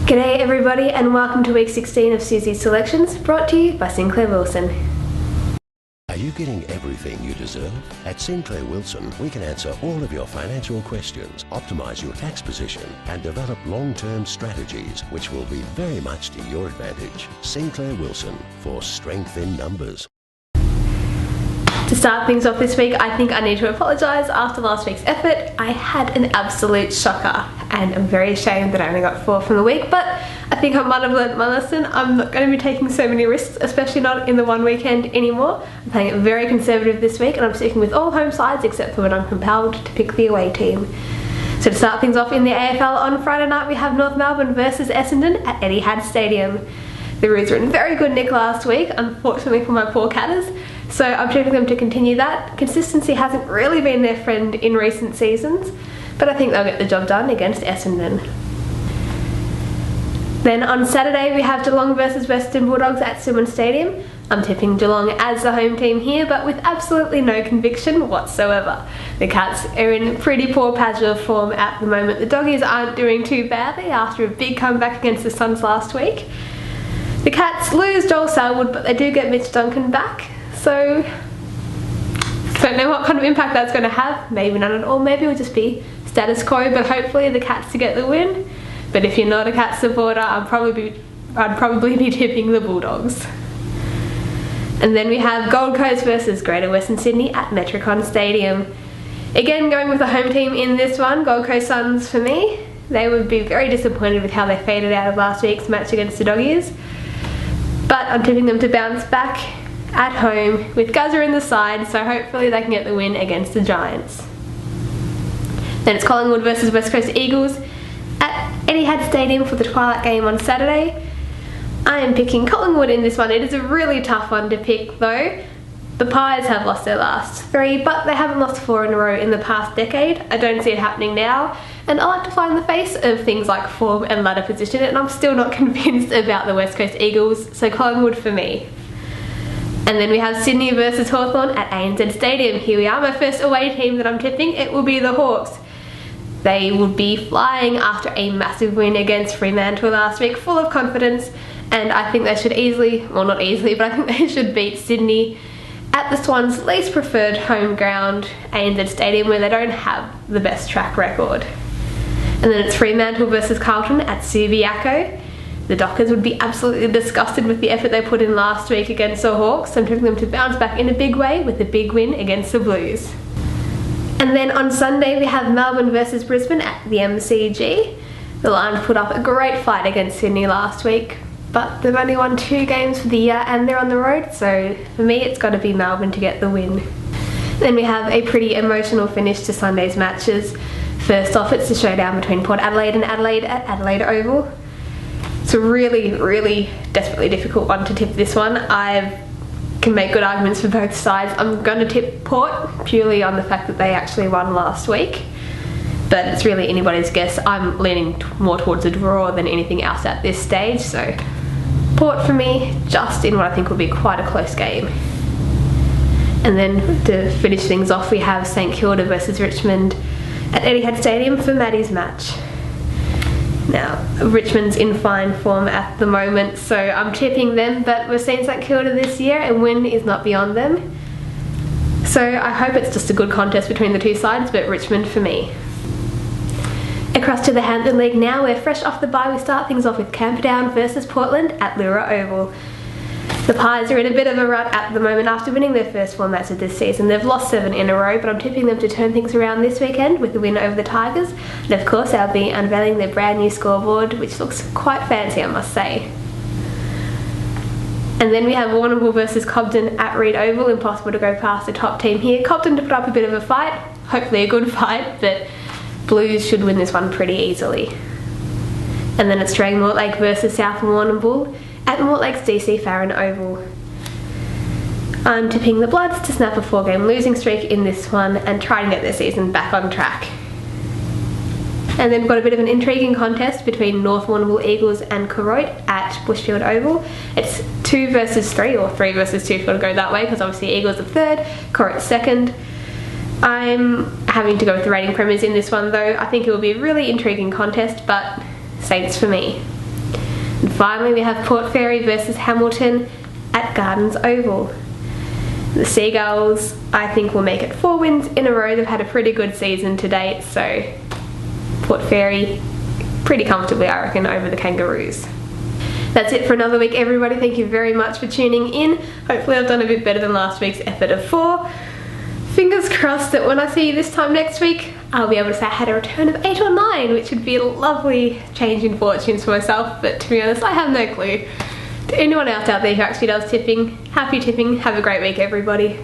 G'day everybody and welcome to week 16 of Susies Selections, brought to you by Sinclair Wilson. Are you getting everything you deserve? At Sinclair Wilson, we can answer all of your financial questions, optimise your tax position and develop long-term strategies which will be very much to your advantage. Sinclair Wilson, for strength in numbers. To start things off this week, I think I need to apologise after last week's effort. I had an absolute shocker and I'm very ashamed that I only got 4 from the week, but I think I might have learnt my lesson. I'm not going to be taking so many risks, especially not in the one weekend anymore. I'm playing it very conservative this week and I'm sticking with all home sides except for when I'm compelled to pick the away team. So to start things off in the AFL on Friday night, we have North Melbourne versus Essendon at Etihad Stadium. The Roos were in very good nick last week, unfortunately for my poor Catters, so I'm choosing them to continue that. Consistency hasn't really been their friend in recent seasons, but I think they'll get the job done against Essendon. Then on Saturday we have Geelong versus Western Bulldogs at Simmons Stadium. I'm tipping Geelong as the home team here, but with absolutely no conviction whatsoever. The Cats are in pretty poor patch of form at the moment. The Doggies aren't doing too badly after a big comeback against the Suns last week. The Cats lose Joel Selwood, but they do get Mitch Duncan back, so don't know what kind of impact that's going to have. Maybe none at all, maybe it'll just be status quo, but hopefully the Cats to get the win. But if you're not a Cats supporter, I'd probably be tipping the Bulldogs. And then we have Gold Coast versus Greater Western Sydney at Metricon Stadium. Again, going with the home team in this one, Gold Coast Suns for me. They would be very disappointed with how they faded out of last week's match against the Doggies. But I'm tipping them to bounce back at home with Guzza in the side, so hopefully they can get the win against the Giants. Then it's Collingwood versus West Coast Eagles at Etihad Stadium for the twilight game on Saturday. I am picking Collingwood in this one. It is a really tough one to pick though. The Pies have lost their last 3, but they haven't lost 4 in a row in the past decade. I don't see it happening now, and I like to fly in the face of things like form and ladder position, and I'm still not convinced about the West Coast Eagles, so Collingwood for me. And then we have Sydney versus Hawthorn at ANZ Stadium. Here we are, my first away team that I'm tipping. It will be the Hawks. They would be flying after a massive win against Fremantle last week, full of confidence, and I think they should easily, well not easily, but I think they should beat Sydney at the Swans' least preferred home ground, ANZ Stadium, where they don't have the best track record. And then it's Fremantle versus Carlton at Subiaco. The Dockers would be absolutely disgusted with the effort they put in last week against the Hawks. I'm tipping them to bounce back in a big way with a big win against the Blues. And then on Sunday we have Melbourne versus Brisbane at the MCG. The Lions put up a great fight against Sydney last week, but they've only won 2 games for the year and they're on the road, so for me it's got to be Melbourne to get the win. Then we have a pretty emotional finish to Sunday's matches. First off, it's the showdown between Port Adelaide and Adelaide at Adelaide Oval. It's a really desperately difficult one to tip, this one. I can make good arguments for both sides. I'm going to tip Port purely on the fact that they actually won last week, but it's really anybody's guess. I'm leaning more towards a draw than anything else at this stage, so Port for me, just in what I think will be quite a close game. And then to finish things off, we have St Kilda versus Richmond at Etihad Stadium for Maddie's match. Now, Richmond's in fine form at the moment, so I'm tipping them, but we've seen St Kilda this year and win is not beyond them. So I hope it's just a good contest between the two sides, but Richmond for me. Across to the Hampton League now, we're fresh off the bye. We start things off with Camperdown versus Portland at Lura Oval. The Pies are in a bit of a rut at the moment after winning their first 4 matches this season. They've lost 7 in a row, but I'm tipping them to turn things around this weekend with the win over the Tigers. And of course I'll be unveiling their brand new scoreboard, which looks quite fancy, I must say. And then we have Warrnambool versus Cobden at Reed Oval. Impossible to go past the top team here. Cobden to put up a bit of a fight, hopefully a good fight, but Blues should win this one pretty easily. And then it's Drayton Mortlake versus South Warrnambool at Mortlake's DC Farron Oval. I'm tipping the Bloods to snap a 4-game losing streak in this one and try and get their season back on track. And then we've got a bit of an intriguing contest between North Warrnambool Eagles and Koroit at Bushfield Oval. It's 2 versus 3, or 3 versus 2 if you want to go that way, because obviously Eagles are 3rd, Koroit's 2nd. I'm having to go with the rating premiers in this one though. I think it will be a really intriguing contest, but Saints for me. And finally we have Port Fairy versus Hamilton at Gardens Oval. The Seagulls, I think, will make it 4 wins in a row. They've had a pretty good season to date, so Port Fairy pretty comfortably, I reckon, over the Kangaroos. That's it for another week, everybody. Thank you very much for tuning in. Hopefully I've done a bit better than last week's effort of 4. Fingers crossed that when I see you this time next week, I'll be able to say I had a return of 8 or 9, which would be a lovely change in fortunes for myself, but to be honest, I have no clue. To anyone else out there who actually does tipping, happy tipping. Have a great week, everybody.